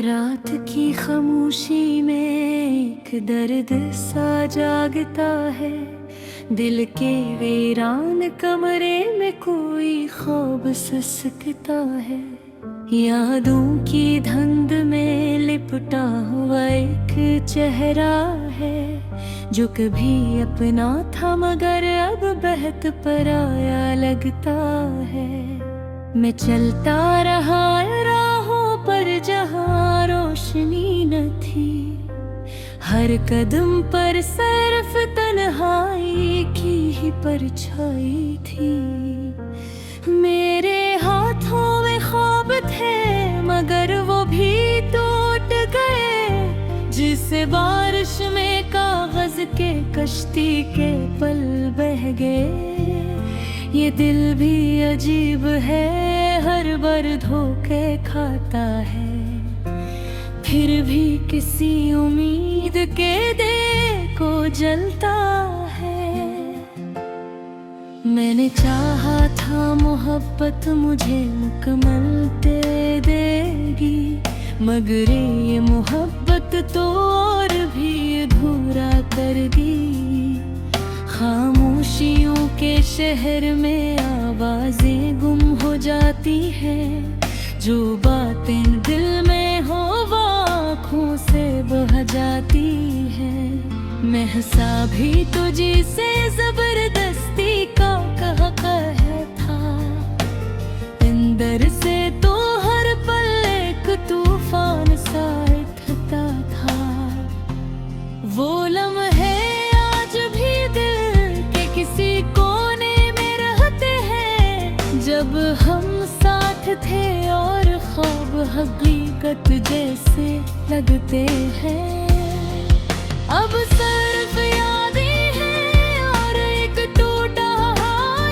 रात की खामोशी में एक दर्द सा जागता है। दिल के वीरान कमरे में कोई ख्वाब ससकता है। यादों की धुंध में लिपटा हुआ एक चेहरा है, जो कभी अपना था मगर अब बहत पराया लगता है। मैं चलता रहा राहों पर जहाँ रोशनी न थी, हर कदम पर सिर्फ तन्हाई की ही परछाई थी। मेरे हाथों में ख्वाब थे मगर वो भी टूट गए, जिसे बारिश में कागज के कश्ती के पल बह गए। ये दिल भी अजीब है, हर बार धोखे खाता है, फिर भी किसी उम्मीद के दे को जलता है। मैंने चाहा था मोहब्बत मुझे मुकम्मल दे देगी, मगर ये मोहब्बत तो और भी अधूरा कर दी। खामोशियों के शहर में आवाजें गुम हो जाती हैं, जो बातें दिल में हो वो आँखों से बह जाती हैं। मैं हंसा भी तुझे से जबरदस्ती का कहा था, अंदर से तो हर पल एक तूफान सा उठता था। वो लम्हे आज भी दिल के किसी कोने में रहते हैं, जब हम साथ थे और ख्वाब हकीकत जैसे लगते हैं। अब सिर्फ यादें हैं और एक टूटा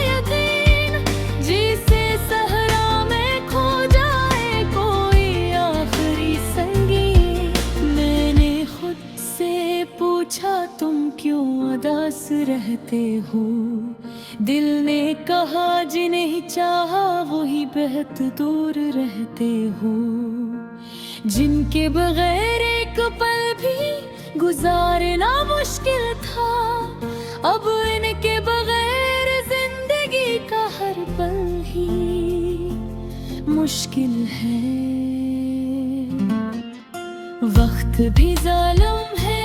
यकीन, जिसे सहरा में खो जाए कोई आखिरी संगीन। मैंने खुद से पूछा तुम क्यों उदास रहते हो, दिल ने कहा जिन्हें चाहा वही बेहद दूर रहते हो। जिनके बगैर एक पल भी गुजारना मुश्किल था, अब इनके बगैर जिंदगी का हर पल ही मुश्किल है। वक्त भी जालिम है,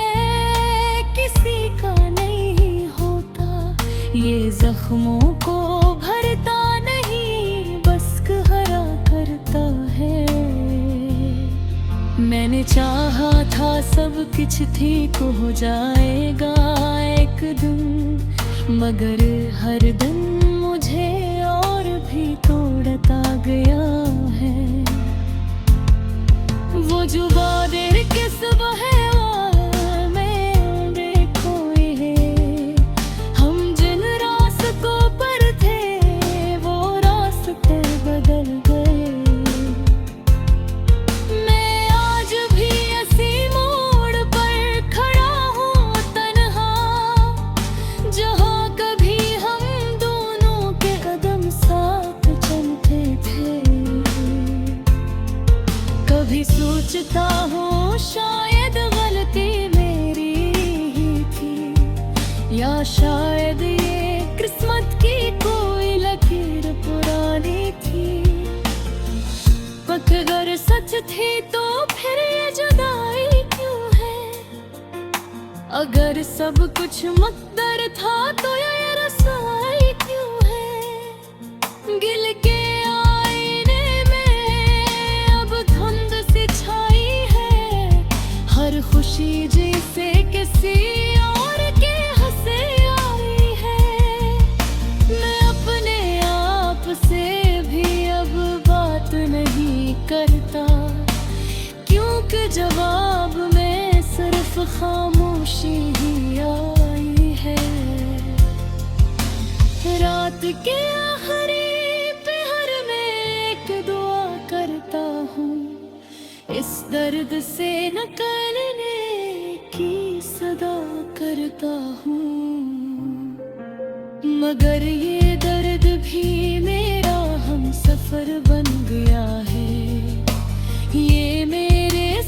किसी का नहीं होता, ये जख्मों को भरता नहीं बस हरा करता है। मैंने चाहा था सब कुछ ठीक हो जाएगा एक दिन, मगर हर दिन मुझे और भी तोड़ता गया है। वो जुबा देर के सुबह है में देखो ये, हम जिन रास्तों पर थे वो रास्ते बदल गए। मैं आज भी इसी मोड़ पर खड़ा हूँ तन्हा, जहाँ कभी हम दोनों के कदम साथ चलते थे। कभी सोचता हूँ शायद गलती मेरी ही थी, या शायद ये किस्मत की कोई लकीर पुरानी थी। अगर सच थी तो फिर ये जुदाई क्यों है, अगर सब कुछ मुक़द्दर था तो ये रसाई क्यों है। गिल के आईने में अब धुंध सी छाई है, हर खुशी जैसे किसी और के हंसे आई है। मैं अपने आप से भी अब बात नहीं करता, क्योंकि जवाब में सिर्फ खामोशी ही आई है। रात के आखिरी पहर में एक दुआ करता हूँ, इस दर्द से निकलने की सदा करता हूँ, मगर ये दर्द भी मेरा हम सफर बन गया है। ये मेरे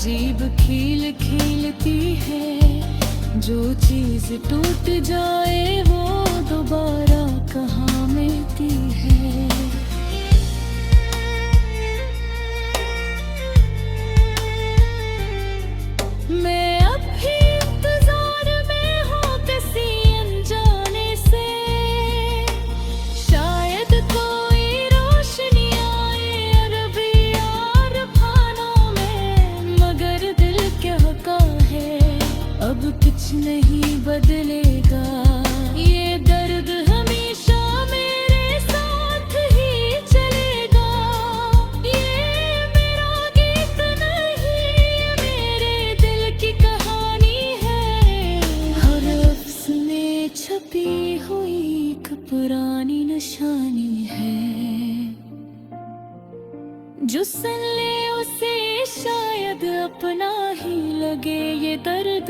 अजीब खील खीलती है। जो चीज टूट जाए वो दोबारा कहाँ मिलती है। मैं अब भी इंतजार में हूँ किसी अनजाने से। शायद कोई रोशनी आए अरबी यार खानों में, मगर दिल कहता है अब कुछ नहीं बदलेगा। ये दर्द हमेशा मेरे साथ ही चलेगा। ये मेरा गीत नहीं, ये मेरे दिल की कहानी है। हर लफ्ज़ में छपी हुई एक पुरानी निशानी है। जो सुन ले उसे शायद अपना ही लगे ये दर्द,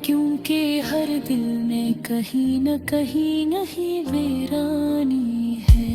क्योंकि हर दिल में कहीं न कहीं नहीं वीरानी है।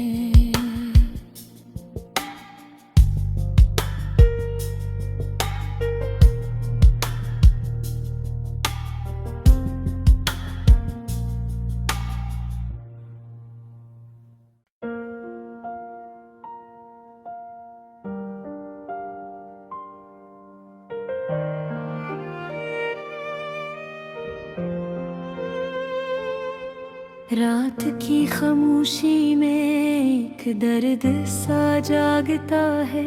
रात की खामोशी में एक दर्द सा जागता है।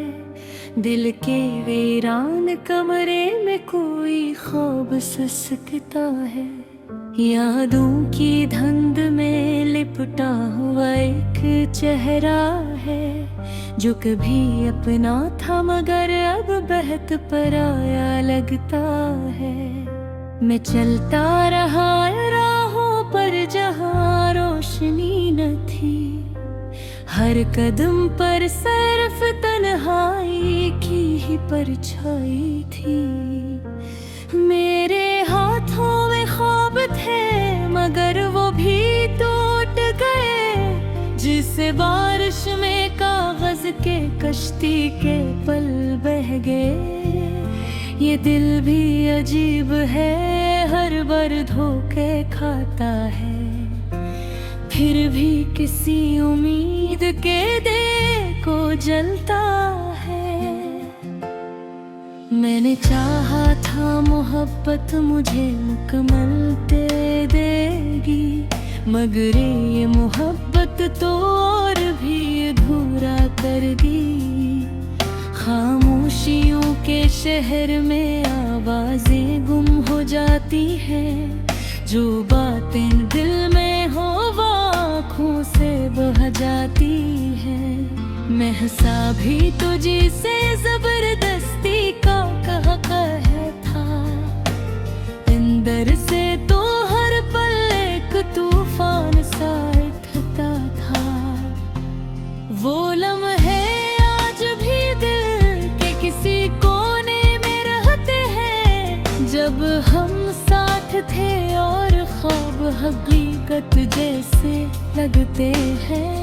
दिल के वीरान कमरे में कोई ख्वाब ससकता है। यादों की धुंध में लिपटा हुआ एक चेहरा है, जो कभी अपना था मगर अब बहत पराया लगता है। मैं चलता रहा राहों पर जहाँ रोशनी न थी, हर कदम पर सिर्फ तन्हाई की ही परछाई थी। मेरे हाथों में ख्वाब थे मगर वो भी टूट गए, जिसे बारिश में कागज के कश्ती के पल बह गए। ये दिल भी अजीब है, हर बार धोखे खाता है, फिर भी किसी उम्मीद के दे को जलता है। मैंने चाहा था मोहब्बत मुझे मुकम्मल दे देगी, मगर ये मोहब्बत तो और भी अधूरा कर दी। खामोशियों के शहर में आवाजें गुम हो जाती हैं, जो बातें दिल में हो वो आँखों से बह जाती हैं। मैं हंसा भी तुझे से जबरदस्ती का कहा था, अंदर से तो हर पल एक तूफान सा उठता था। वो लम्हे आज भी दिल के किसी कोने में रहते हैं, जब हम साथ थे और ख्वाब हकीकत जैसे लगते हैं।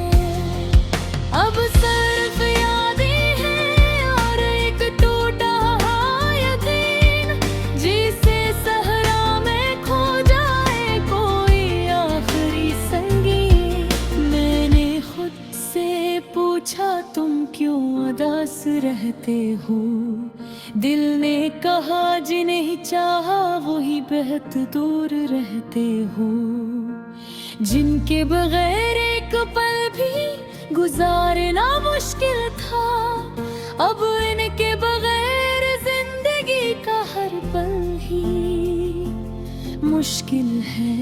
अब सिर्फ यादें हैं और एक टूटा हुआ यकीन, जिसे सहरा में खो जाए कोई आखिरी संगीन। मैंने खुद से पूछा तुम क्यों उदास रहते हो, दिल ने कहा जिन्हें चाहा वही बेहद दूर रहते हो। जिनके बगैर एक पल भी गुजारना मुश्किल था, अब इनके बगैर जिंदगी का हर पल ही मुश्किल है।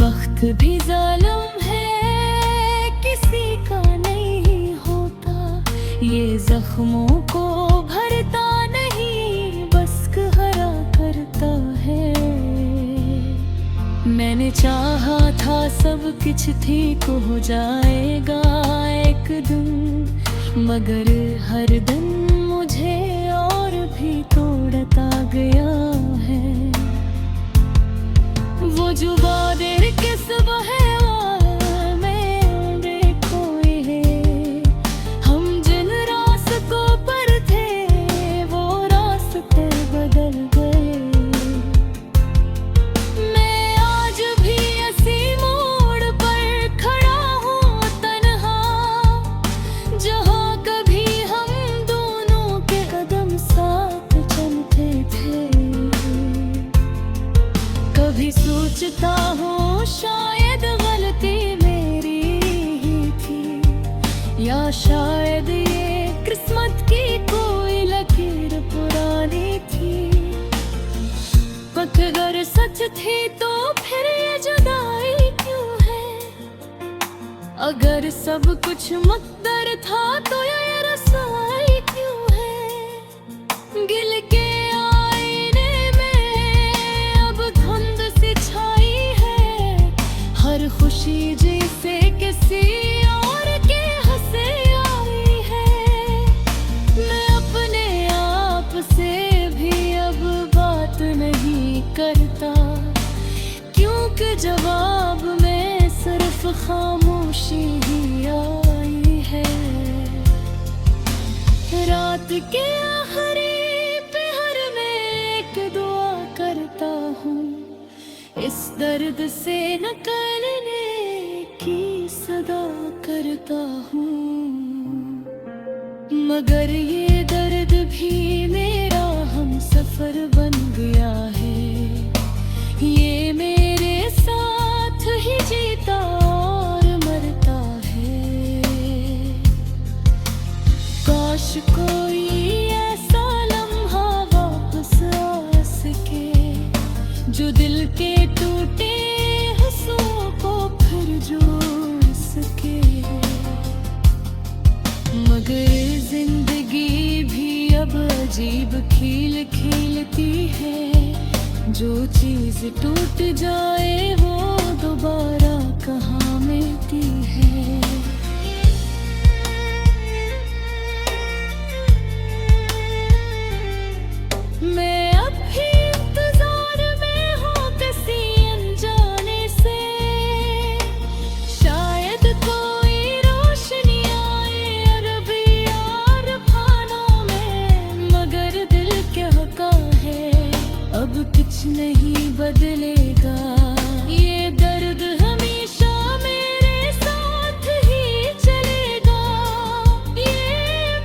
वक्त भी जालिम है, किसी का नहीं होता, ये जख्मों को भरता नहीं बस हरा करता है। मैंने चाहा था सब कुछ ठीक हो जाएगा एक दिन, मगर हर दिन मुझे और भी तोड़ता गया है। वो जुबा देर के सुबह है में देखो ये, हम जिन रास्तों पर थे शायद ये किस्मत की कोई लकीर पुरानी थी। अगर सच थी तो फिर ये जुदाई क्यों है? अगर सब कुछ मुक़द्दर था तो ये रसाई क्यों है? गिल के आईने में अब धुंध सी छाई है, हर खुशी जैसे किसी और के हंसे आई है। मैं अपने आप से भी अब बात नहीं करता, क्योंकि जवाब में सिर्फ खामोशी ही आई है। रात के आखिरी पहर में एक दुआ करता हूँ, इस दर्द से निकलने की सदा करता हूँ। मगर ये दर्द भी मेरा हम सफर बन गया है, ये मेरे साथ ही जीता और मरता है। काश कोई ऐसा लम्हा वापस आ सके, जो दिल के टूटे हिस्सों को फिर जोड़ सके। मगर जिंदगी भी अब अजीब खेल खेलती है, जो चीज टूट जाए वो दोबारा कहाँ मिलती है। मैं अब भी इंतजार में हूँ किसी अनजाने से, शायद कोई रोशनी आए अरबी अरफानों में। मगर दिल क्या कहाँ है, अब कुछ नहीं बदलेगा। ये दर्द हमेशा मेरे साथ ही चलेगा। ये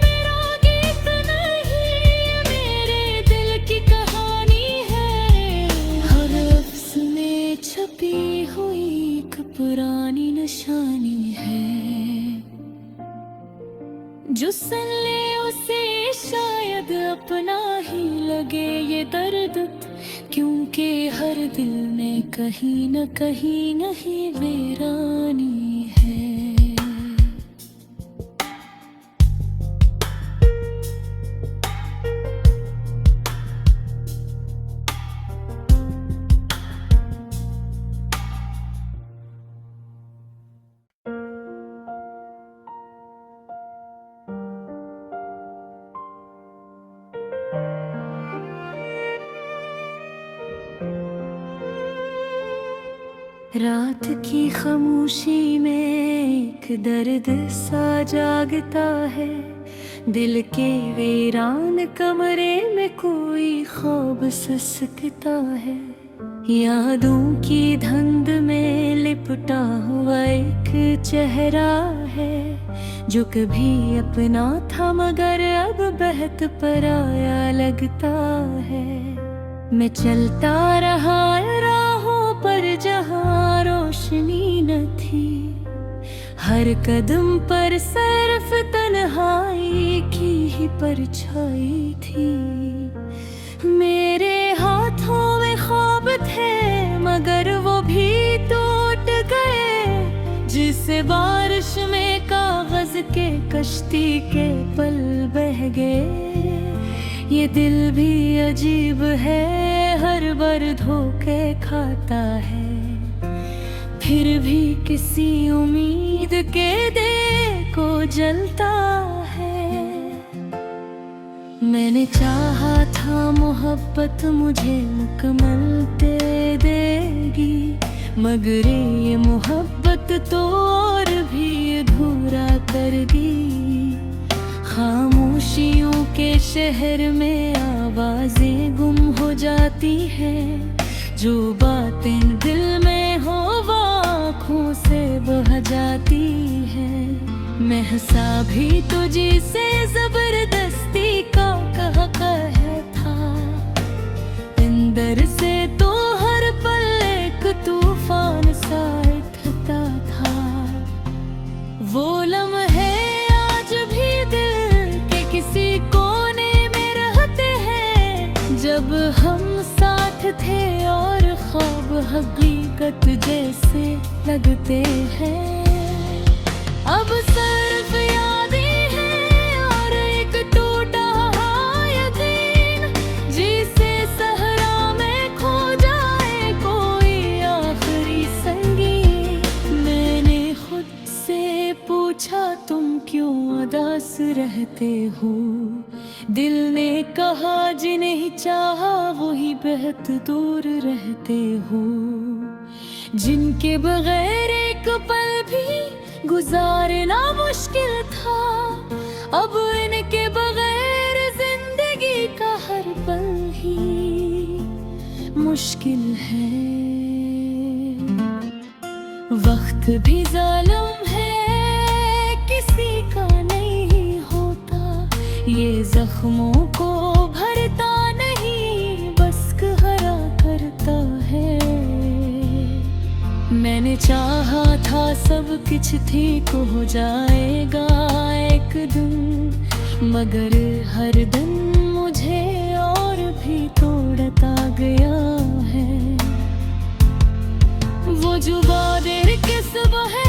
मेरा गीत नहीं, ये मेरे दिल की कहानी है। हर लफ्ज़ में छपी हुई एक पुरानी निशानी है, जो सुन ले उसे शायद अपना ही लगे ये दर्द, क्योंकि हर दिल में कहीं न कहीं नहीं वीरानी है। रात की खामोशी में एक दर्द सा जागता है, दिल के वीरान कमरे में कोई ख्वाब ससकता है। यादों की धुंध में लिपटा हुआ एक चेहरा है, जो कभी अपना था मगर अब बहत पराया लगता है। मैं चलता रहा राहों पर जहाँ रोशनी न थी, हर कदम पर सिर्फ तन्हाई की ही परछाई थी। मेरे हाथों में ख्वाब थे मगर वो भी टूट गए, जिसे बारिश में कागज के कश्ती के पल बह गए। ये दिल भी अजीब है, हर बार धोखे खाता है, फिर भी किसी उम्मीद के दे को जलता है। मैंने चाहा था मोहब्बत मुझे मुकम्मल दे देगी, मगर ये मोहब्बत तो और भी अधूरा कर दी। खामोशियों के शहर में आवाजें गुम हो जाती हैं, जो बातें दिल में हो वो आँखों से बह जाती हैं। मैं हंसा भी तुझे से जबरदस्ती का कहा था, अंदर से तो हर पल एक तूफान सा उठता था। वो लम्हे आज हकीकत जैसे लगते हैं। अब सिर्फ यादें हैं और एक टूटा हुआ यकीन, जिसे सहरा में खो जाए कोई आखिरी संगीत। मैंने खुद से पूछा तुम क्यों उदास रहते हो, दिल ने कहा जिन्हें चाहा वही बेहद दूर रहते हो। जिनके बगैर एक पल भी गुजारना मुश्किल था, अब इनके बगैर जिंदगी का हर पल ही मुश्किल है। वक्त भी जालिम है, किसी का नहीं होता, ये जख्मों को भरता नहीं बस हरा करता है। मैंने चाहा था सब कुछ ठीक हो जाएगा एक दिन, मगर हर दिन मुझे और भी तोड़ता गया है। वो जुबा देर किस है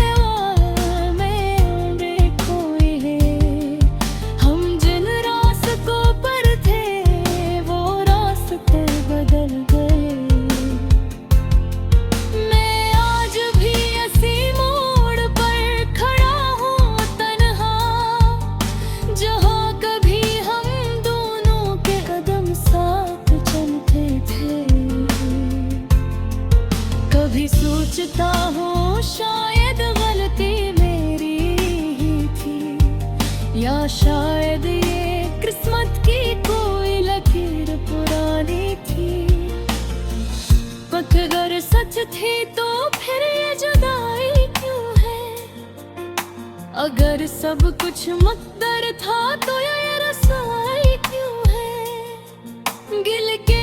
सोचता हूँ शायद गलती मेरी ही थी, या शायद ये किस्मत की कोई लकीर पुरानी थी। अगर सच थी तो फिर ये जुदाई क्यों है, अगर सब कुछ मुक़द्दर था तो ये रसाई क्यों है। गिल के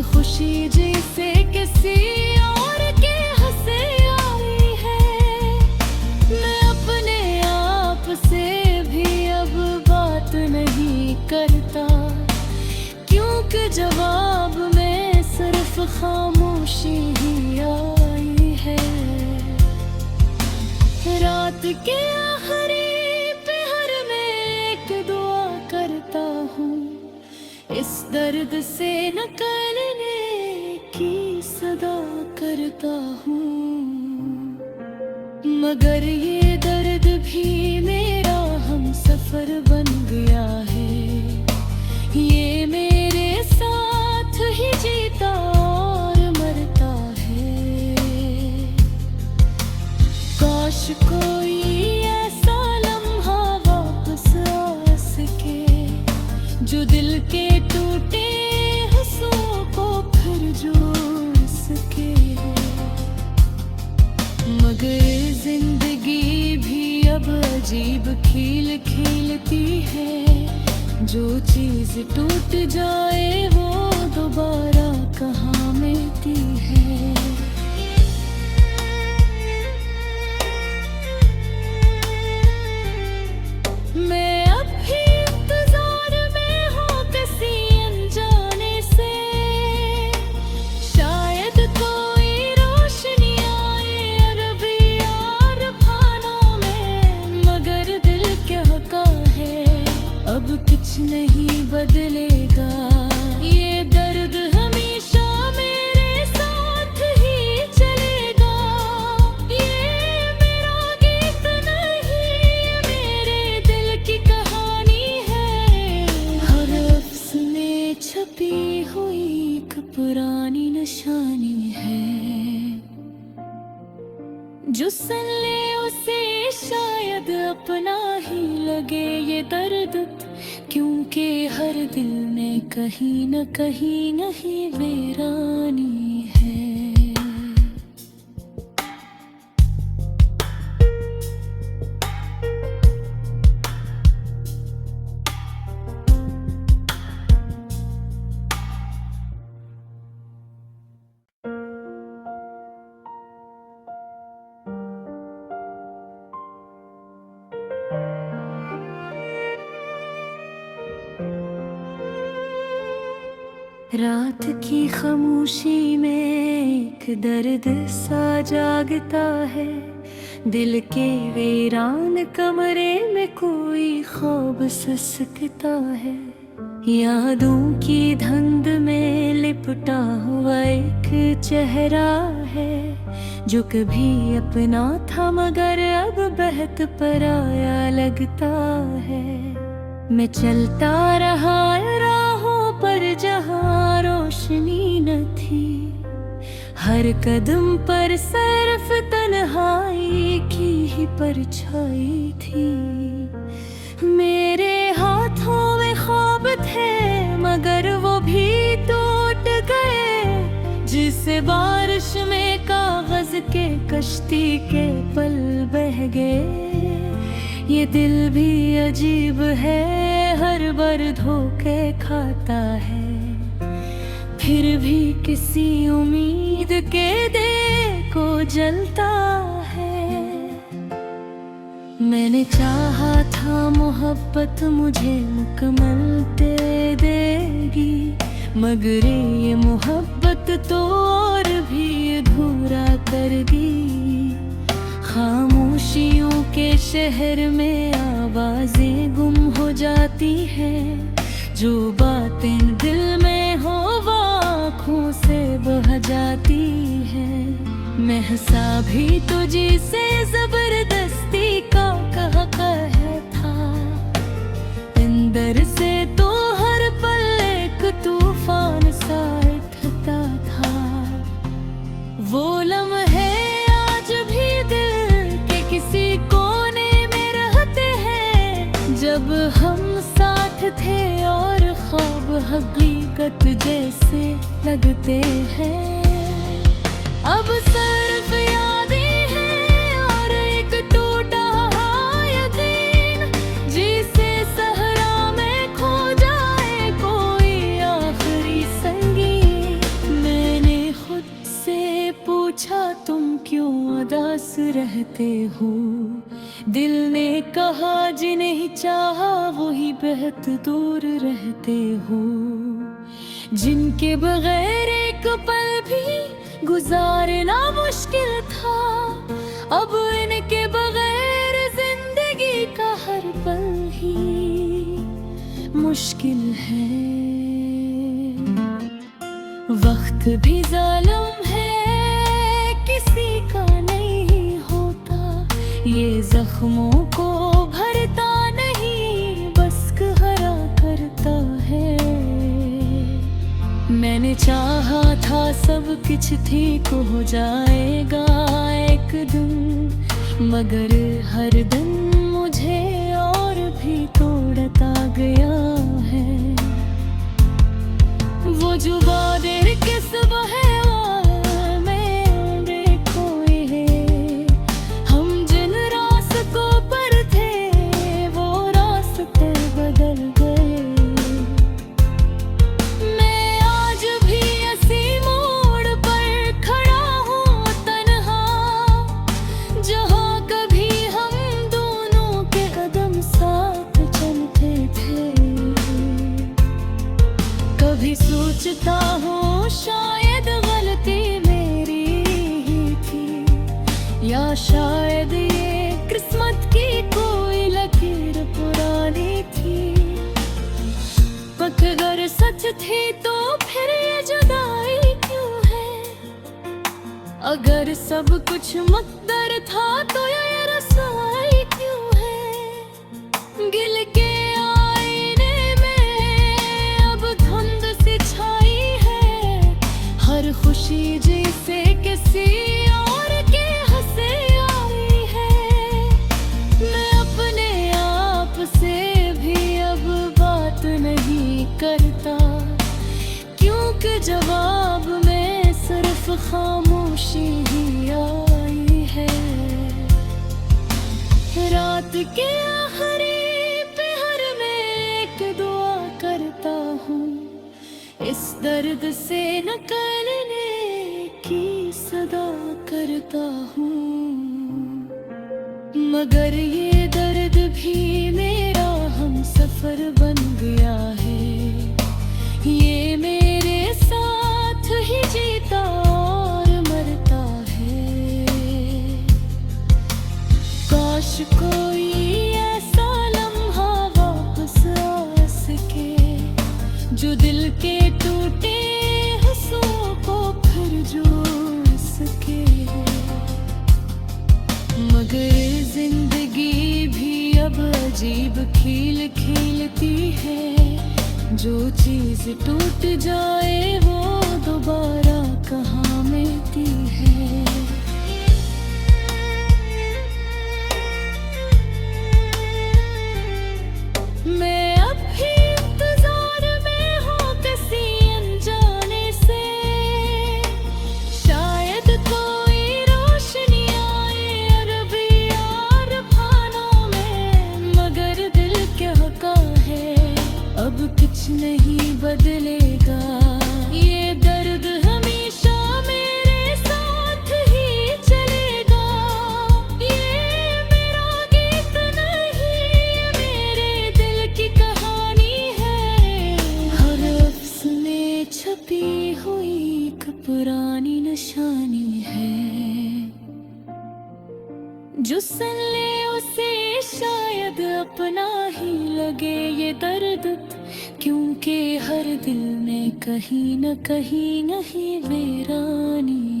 खुशी जैसे किसी और के हंसे आई है। मैं अपने आप से भी अब बात नहीं करता, क्योंकि जवाब में सिर्फ खामोशी ही आई है। रात के आखिरी पहर में एक दुआ करता हूँ, इस दर्द से निकलने की सदा करता हूँ, मगर ये दर्द भी मेरा हम सफर बन गया है। ये मेरे साथ ही जीता और मरता है। काश कोई ऐसा लम्हा वापस आ सके, जो दिल के टूटे हिस्सों को फिर जोड़ सके। मगर जिंदगी भी अब अजीब खेल खेलती है, जो चीज टूट जाए वो दोबारा कहाँ मिलती है। कुछ नहीं बदलेगा, ये दर्द हमेशा मेरे साथ ही चलेगा। ये मेरा गीत नहीं, ये मेरे दिल की कहानी है। हर लफ्ज़ में छपी हुई एक पुरानी निशानी है, जो सुन ले उसे शायद अपना ही लगे ये दर्द, क्योंकि हर दिल में कहीं न कहीं नहीं वीरानी है। रात की खामोशी में एक दर्द सा जागता है। दिल के वीरान कमरे में कोई ख्वाब ससकता है। यादों की धुंध में लिपटा हुआ एक चेहरा है, जो कभी अपना था मगर अब बहत पराया लगता है। मैं चलता रहा राहों पर जहाँ रोशनी न थी, हर कदम पर सिर्फ तन्हाई की ही परछाई थी। मेरे हाथों में ख्वाब थे मगर वो भी टूट गए, जिसे बारिश में कागज के कश्ती के पल बह गए। ये दिल भी अजीब है, हर बार धोखे खाता है, फिर भी किसी उम्मीद के दे को जलता है। मैंने चाहा था मोहब्बत मुझे मुकम्मल दे देगी, मगर ये मोहब्बत तो और भी अधूरा कर दी। खामोशियों के शहर में आवाजें गुम हो जाती हैं, जो बातें दिल में हो वो आँखों से बह जाती हैं। मैं हंसा भी तुझे से जबरदस्ती का कहा था, अंदर से तो हर पल एक तूफान सा उठता था। वो लम्हे आज भी दिल के किसी कोने में रहते हैं, जब हम साथ थे और ख्वाब हकीकत जैसे लगते हैं। अब सिर्फ यादें हैं और एक टूटा हुआ यकीन, जिसे सहरा में खो जाए कोई आखिरी संगीत। मैंने खुद से पूछा तुम क्यों उदास रहते हो, दिल ने कहा जिन्हें चाहा वही बेहद दूर रहते हो। जिनके बगैर एक पल भी गुजारना मुश्किल था, अब इनके बगैर जिंदगी का हर पल ही मुश्किल है। वक्त भी जालिम है, किसी का नहीं होता, ये जख्मों को भरता नहीं बस हरा करता है। मैंने चाहा था सब कुछ ठीक हो जाएगा एक दिन, मगर हर दिन मुझे और भी तोड़ता गया है। वो जो बादल के सुबह है में देखो ये, हम जिन रास्तों पर थे वो रास्ते बदल गए। मैं आज भी इसी मोड़ पर खड़ा हूँ तन्हा, जहाँ कभी हम दोनों के कदम साथ चलते थे। कभी सोचता हूँ शायद गलती मेरी ही थी, या शायद ये किस्मत की कोई लकीर पुरानी थी। अगर सच थी तो फिर ये जुदाई क्यों है, अगर सब कुछ मुक़द्दर था तो ये रसाई क्यों है। गिल के आईने में अब धुंध सी छाई है, हर खुशी जैसे किसी और के हंसे आई है। मैं अपने आप से भी अब बात नहीं करता, क्योंकि जवाब में सिर्फ खामोशी ही आई है। रात के आखिरी पहर में एक दुआ करता हूँ, इस दर्द से निकलने की सदा करता हूँ, मगर ये दर्द भी मेरा हम सफर बन गया है। ये मेरे चीज टूट जाए वो दोबारा कहाँ मिलती है। मैं अब भी इंतजार में हूँ किसी अनजाने से, शायद कोई रोशनी आए अरबी यार खानों में, मगर दिल क्या का है अब कुछ नहीं बदलेगा। ये दर्द हमेशा मेरे साथ ही चलेगा। ये मेरा गीत नहीं, ये मेरे दिल की कहानी है। हर लफ्ज़ में छपी हुई एक पुरानी निशानी है। जो सुन ले उसे शायद अपना ही लगे ये दर्द, क्योंकि हर दिल में कहीं न कहीं नहीं वीरानी